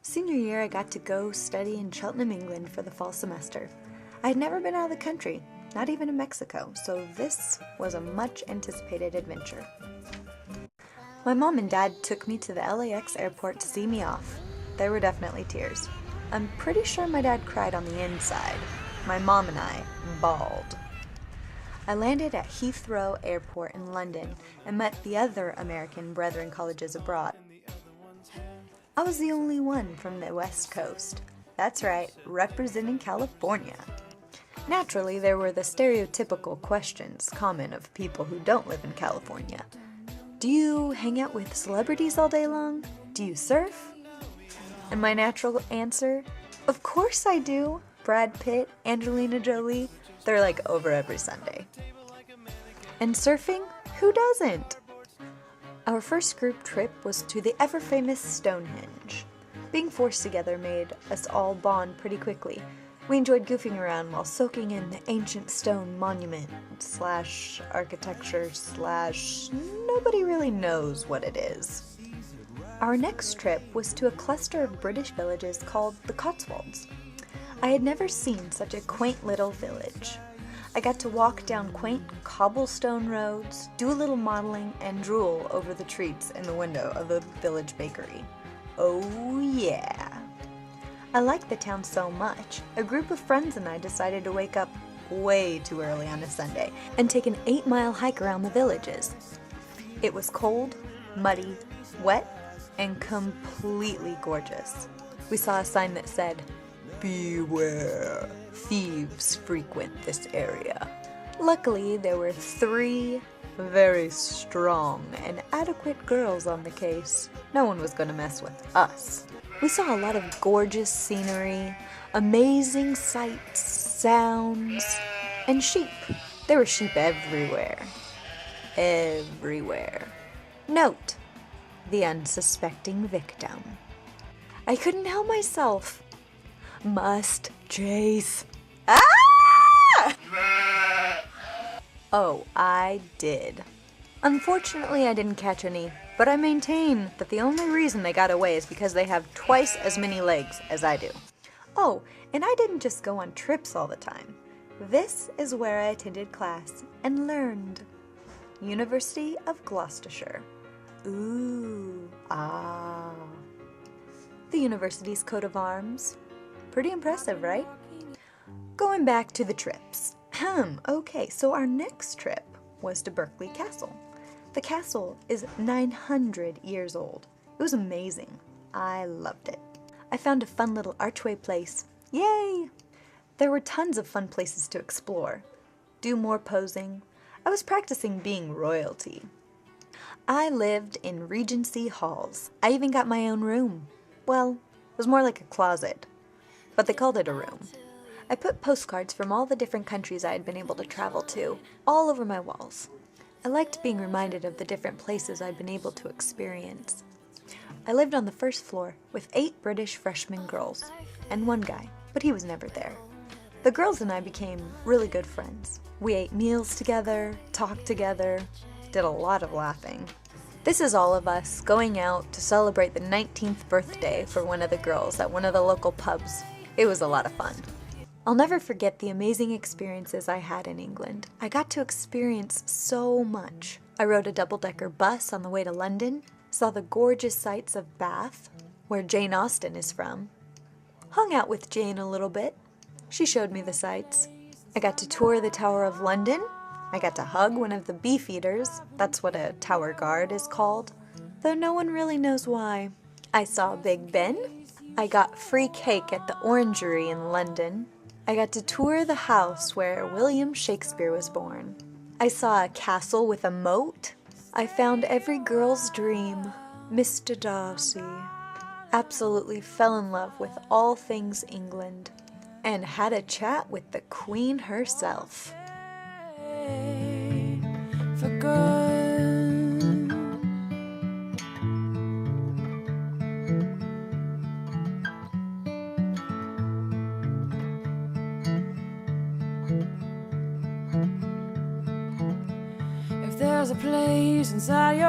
Senior year, I got to go study in Cheltenham, England for the fall semester. I had never been out of the country, not even in Mexico, so this was a much anticipated adventure. My mom and dad took me to the LAX airport to see me off. There were definitely tears. I'm pretty sure my dad cried on the inside. My mom and I bawled. I landed at Heathrow Airport in London and met the other American Brethren colleges abroad. I was the only one from the West Coast. That's right, representing California. Naturally, there were the stereotypical questions common of people who don't live in California. Do you hang out with celebrities all day long? Do you surf? And my natural answer, of course I do. Brad Pitt, Angelina Jolie, they're like over every Sunday. And surfing? Who doesn't? Our first group trip was to the ever-famous Stonehenge. Being forced together made us all bond pretty quickly. We enjoyed goofing around while soaking in the ancient stone monument / architecture / nobody really knows what it is. Our next trip was to a cluster of British villages called the Cotswolds. I had never seen such a quaint little village. I got to walk down quaint cobblestone roads, do a little modeling, and drool over the treats in the window of the village bakery. Oh yeah! I liked the town so much, a group of friends and I decided to wake up way too early on a Sunday and take an 8-mile hike around the villages. It was cold, muddy, wet, and completely gorgeous. We saw a sign that said, "Beware, thieves frequent this area." Luckily, there were 3 very strong and adequate girls on the case. No one was going to mess with us. We saw a lot of gorgeous scenery, amazing sights, sounds, and sheep. There were sheep everywhere. Everywhere. Note, the unsuspecting victim. I couldn't help myself. Must chase. Ah! Oh, I did. Unfortunately, I didn't catch any, but I maintain that the only reason they got away is because they have twice as many legs as I do. Oh, and I didn't just go on trips all the time. This is where I attended class and learned. University of Gloucestershire. Ooh, ah. The university's coat of arms. Pretty impressive, right? Going back to the trips. Okay, so our next trip was to Berkeley Castle. The castle is 900 years old. It was amazing. I loved it. I found a fun little archway place. Yay! There were tons of fun places to explore. Do more posing. I was practicing being royalty. I lived in Regency halls. I even got my own room. Well, it was more like a closet, but they called it a room. I put postcards from all the different countries I had been able to travel to, all over my walls. I liked being reminded of the different places I'd been able to experience. I lived on the first floor with 8 British freshman girls, and 1 guy, but he was never there. The girls and I became really good friends. We ate meals together, talked together, did a lot of laughing. This is all of us going out to celebrate the 19th birthday for one of the girls at one of the local pubs. It was a lot of fun. I'll never forget the amazing experiences I had in England. I got to experience so much. I rode a double-decker bus on the way to London, saw the gorgeous sights of Bath, where Jane Austen is from, hung out with Jane a little bit. She showed me the sights. I got to tour the Tower of London. I got to hug one of the beefeaters. That's what a tower guard is called, though no one really knows why. I saw Big Ben. I got free cake at the Orangery in London. I got to tour the house where William Shakespeare was born. I saw a castle with a moat. I found every girl's dream, Mr. Darcy. Absolutely fell in love with all things England and had a chat with the Queen herself. For good. If there's a place inside your